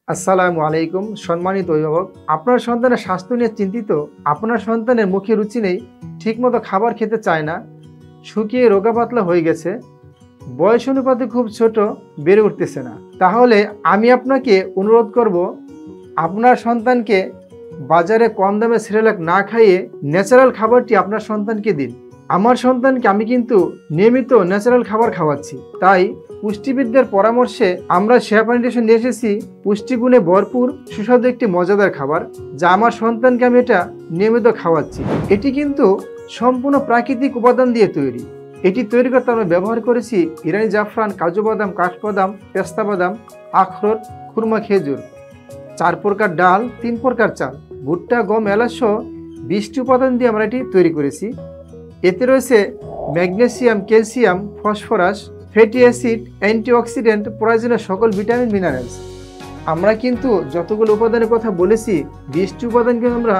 আসসালামু আলাইকুম সম্মানিত অভিভাবক। আপনার সন্তানের স্বাস্থ্য নিয়ে চিন্তিত? আপনার সন্তানের মুখে রুচি নেই, ঠিকমতো খাবার খেতে চায় না, শুকিয়ে রোগা পাতলা হয়ে গেছে, বয়স অনুপাতে খুব ছোট, বেড়ে উঠতেছে না, তাহলে আমি আপনাকে অনুরোধ করব আপনার সন্তানকে বাজারে কম দামে সেরেলাক না খাইয়ে ন্যাচারাল খাবারটি আপনার সন্তানকে দিন। আমার সন্তানকে আমি কিন্তু নিয়মিত ন্যাচারাল খাবার খাওয়াচ্ছি, তাই পুষ্টিবিদদের পরামর্শে আমরা শেয়ার নিউট্রিশন নিয়ে এসেছি পুষ্টিগুণে ভরপুর সুস্বাদু একটি মজাদার খাবার, যা আমার সন্তানকে আমি এটা নিয়মিত খাওয়াচ্ছি। এটি কিন্তু সম্পূর্ণ প্রাকৃতিক উপাদান দিয়ে তৈরি। এটি তৈরি করতে আমরা ব্যবহার করেছি ইরানি জাফরান, কাজু বাদাম, কাঠবাদাম, পেস্তা বাদাম, আখরোট, খুরমা, খেজুর, 4 প্রকার ডাল, 3 প্রকার চাল, ভুট্টা, গম, এলাচ সহ 20টি উপাদান দিয়ে আমরা এটি তৈরি করেছি। এতে রয়েছে magnesium, calcium, phosphorus, fatty acid, antioxidant, প্রয়োজনীয় সকল ভিটামিন, মিনারেলস। আমরা কিন্তু যতগুলো উপাদানের কথা বলেছি 20টি উপাদানকে আমরা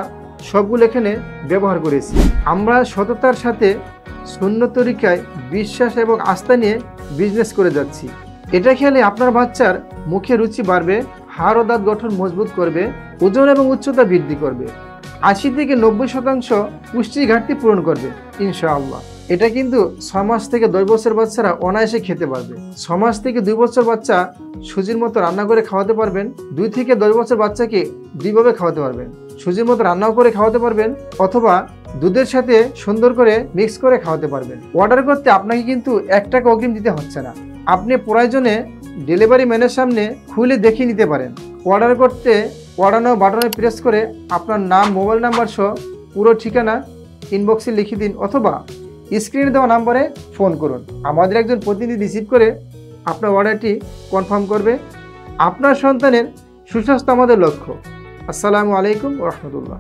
সবগুলো এখানে ব্যবহার করেছি। আমরা সততার সাথে সুন্নত তরিকায় বিশ্বাস এবং আস্থা নিয়ে বিজনেস করে যাচ্ছি। এটা খেলে আপনার বাচ্চার মুখে রুচি বাড়বে, হাড় ও দাঁত গঠন মজবুত করবে, ওজন এবং উচ্চতা বৃদ্ধি করবে, 80 থেকে 90% পুষ্টি ঘাটতি পূরণ করবে ইনশাআল্লাহ। এটা কিন্তু 6 মাস থেকে 10 বছর বাচ্চারা অনায়াসে খেতে পারবে। 6 মাস থেকে 2 বছর বাচ্চা সুজির মতো রান্না করে খাওয়াতে পারবেন। 2 থেকে 10 বছর বাচ্চাকে 2 ভাবে খাওয়াতে পারবেন। সুজির মতো রান্নাও করে খাওয়াতে পারবেন, অথবা দুধের সাথে সুন্দর করে মিক্স করে খাওয়াতে পারবেন। অর্ডার করতে আপনাকে কিন্তু 1 টাকা অগ্রিম দিতে হচ্ছে না। আপনি প্রয়োজনে ডেলিভারি ম্যানের সামনে খুলে দেখিয়ে নিতে পারেন। অর্ডার করতে অর্ডার নাও বাটনে প্রেস করে আপনার নাম, মোবাইল নাম্বার সহ পুরো ঠিকানা ইনবক্সে লিখে দিন, অথবা স্ক্রিনে দেওয়া নাম্বারে ফোন করুন। আমাদের একজন প্রতিনিধি রিসিভ করে আপনার অর্ডারটি কনফার্ম করবে। আপনার সন্তানের সুস্বাস্থ্য আমাদের লক্ষ্য। আসসালামু আলাইকুম ওয়া রাহমাতুল্লাহ।